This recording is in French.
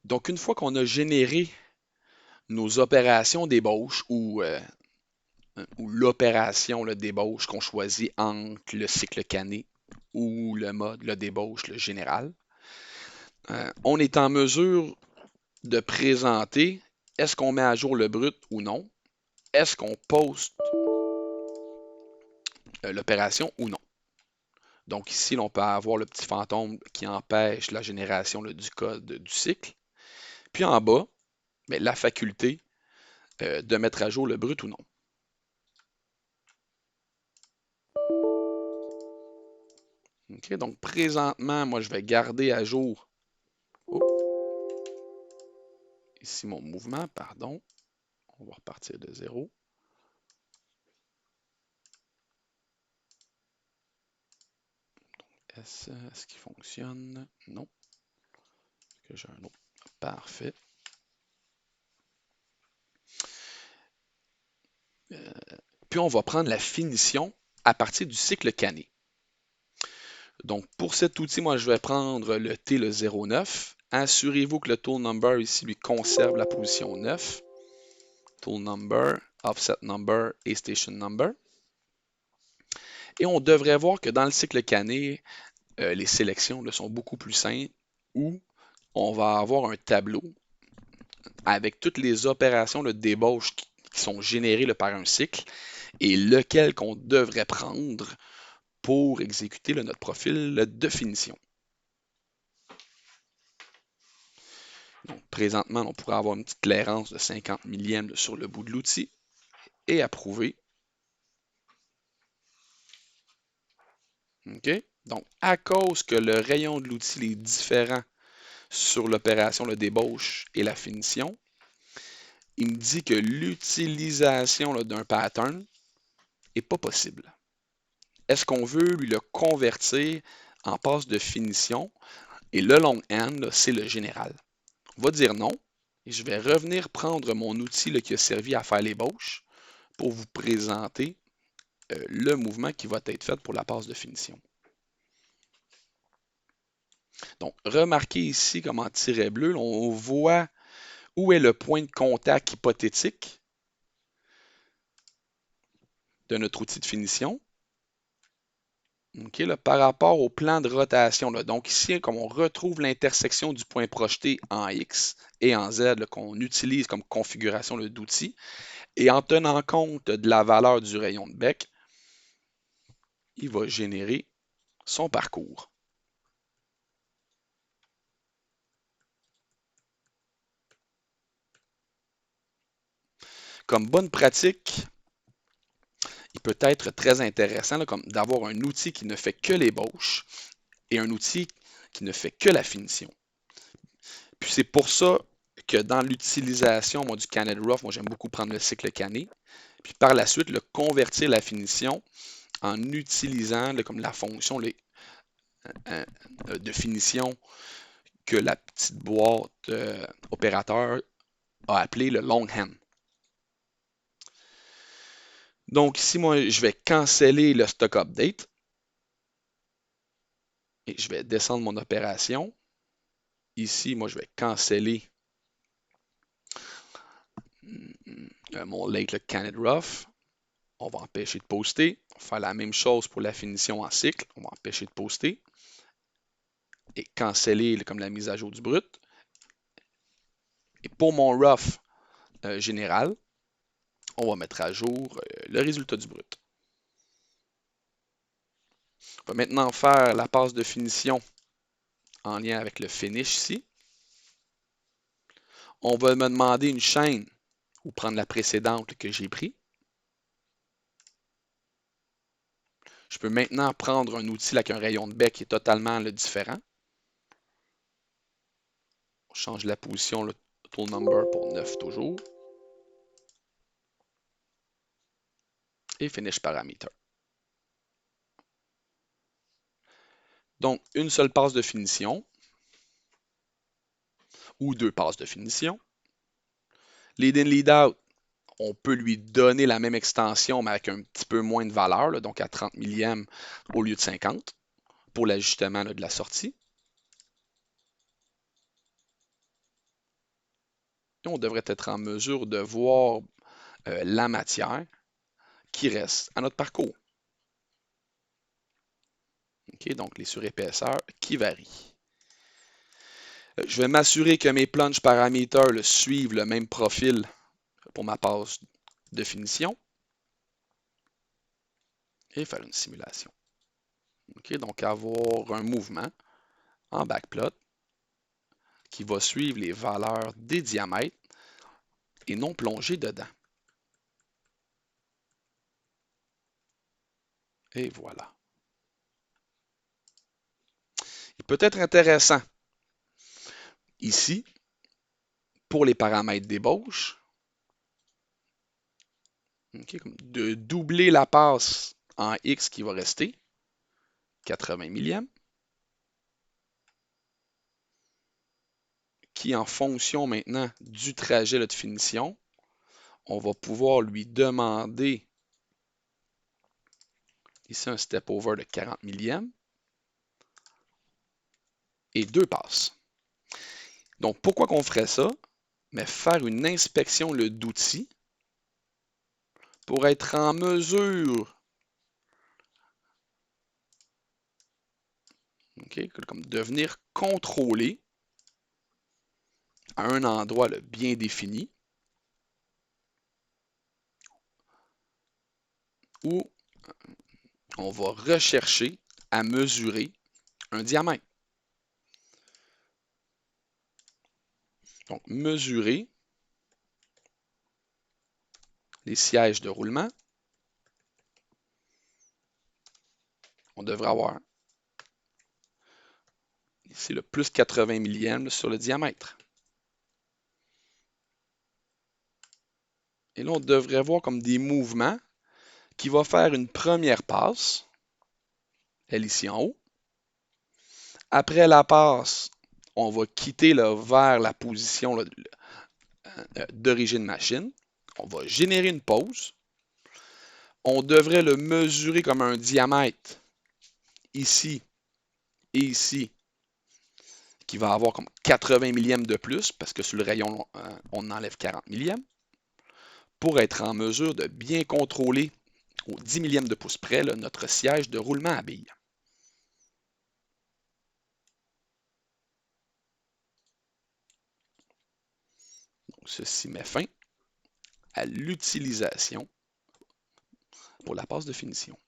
Donc, une fois qu'on a généré nos opérations d'ébauche ou l'opération d'ébauche qu'on choisit entre le cycle canné ou le mode d'ébauche le général, on est en mesure de présenter est-ce qu'on met à jour le brut ou non, est-ce qu'on poste l'opération ou non. Donc ici, on peut avoir le petit fantôme qui empêche la génération du code du cycle. Puis en bas, bien, la faculté de mettre à jour le brut ou non. OK, donc présentement, moi, je vais garder à jour ici mon mouvement, pardon. On va repartir de zéro. Est-ce qu'il fonctionne? Non. Que j'ai un autre. Parfait. Puis on va prendre la finition à partir du cycle canné. Donc pour cet outil, moi je vais prendre le T, le 09. Assurez-vous que le tool number ici lui conserve la position 9. Tool number, offset number et station number. Et on devrait voir que dans le cycle canné, les sélections sont beaucoup plus simples où on va avoir un tableau avec toutes les opérations de débauche qui sont générées par un cycle et lequel qu'on devrait prendre pour exécuter notre profil de finition. Donc, présentement, on pourrait avoir une petite clairance de 50 millièmes sur le bout de l'outil et approuver. OK? Donc, à cause que le rayon de l'outil est différent sur l'opération de débauche et la finition, il me dit que l'utilisation d'un pattern n'est pas possible. Est-ce qu'on veut lui le convertir en passe de finition? Et le long end, c'est le général. On va dire non. Et je vais revenir prendre mon outil qui a servi à faire l'ébauche pour vous présenter le mouvement qui va être fait pour la passe de finition. Donc, remarquez ici comme en tiret bleu, on voit où est le point de contact hypothétique de notre outil de finition. Okay, là, par rapport au plan de rotation. Là. Donc ici, comme on retrouve l'intersection du point projeté en X et en Z qu'on utilise comme configuration d'outil, et en tenant compte de la valeur du rayon de bec, il va générer son parcours. Comme bonne pratique, il peut être très intéressant là, comme d'avoir un outil qui ne fait que l'ébauche et un outil qui ne fait que la finition. Puis c'est pour ça que dans l'utilisation du Cannet Rough, moi j'aime beaucoup prendre le cycle canné, puis par la suite le convertir la finition en utilisant comme la fonction de finition que la petite boîte opérateur a appelée le long hand. Donc ici, moi, je vais canceller le stock update et je vais descendre mon opération. Ici, moi, je vais canceller mon late Cannet Rough. On va empêcher de poster. On va faire la même chose pour la finition en cycle. On va empêcher de poster. Et canceller comme la mise à jour du brut. Et pour mon rough général, on va mettre à jour le résultat du brut. On va maintenant faire la passe de finition en lien avec le finish ici. On va me demander une chaîne ou prendre la précédente que j'ai prise. Je peux maintenant prendre un outil avec un rayon de bec qui est totalement différent. On change la position, le tool number pour 9 toujours. Et finish parameter. Donc, une seule passe de finition ou deux passes de finition. Lead in, lead out, on peut lui donner la même extension, mais avec un petit peu moins de valeur, là, donc à 30 millièmes au lieu de 50 pour l'ajustement de la sortie. Et on devrait être en mesure de voir la matière qui reste à notre parcours. Okay, donc les surépaisseurs qui varient. Je vais m'assurer que mes plunge parameters suivent le même profil pour ma passe de finition et faire une simulation. Okay, donc avoir un mouvement en backplot qui va suivre les valeurs des diamètres et non plonger dedans. Et voilà. Il peut être intéressant ici, pour les paramètres d'ébauche, okay, de doubler la passe en X qui va rester, 80 millièmes, qui en fonction maintenant du trajet de finition, on va pouvoir lui demander ici un step over de 40 millièmes et 2 passes. Donc pourquoi qu'on ferait ça? Mais faire une inspection d'outils pour être en mesure comme de venir contrôler à un endroit bien défini où on va rechercher à mesurer un diamètre. Donc, mesurer les sièges de roulement. On devrait avoir ici le plus 80 millièmes sur le diamètre. Et là, on devrait voir comme des mouvements qui vont faire une première passe, elle ici en haut. Après la passe, on va quitter vers la position d'origine machine. On va générer une pause. On devrait le mesurer comme un diamètre ici et ici, qui va avoir comme 80 millièmes de plus, parce que sur le rayon, on enlève 40 millièmes, pour être en mesure de bien contrôler au 10 millièmes de pouce près notre siège de roulement à billes. Donc, ceci met fin à l'utilisation pour la passe de finition.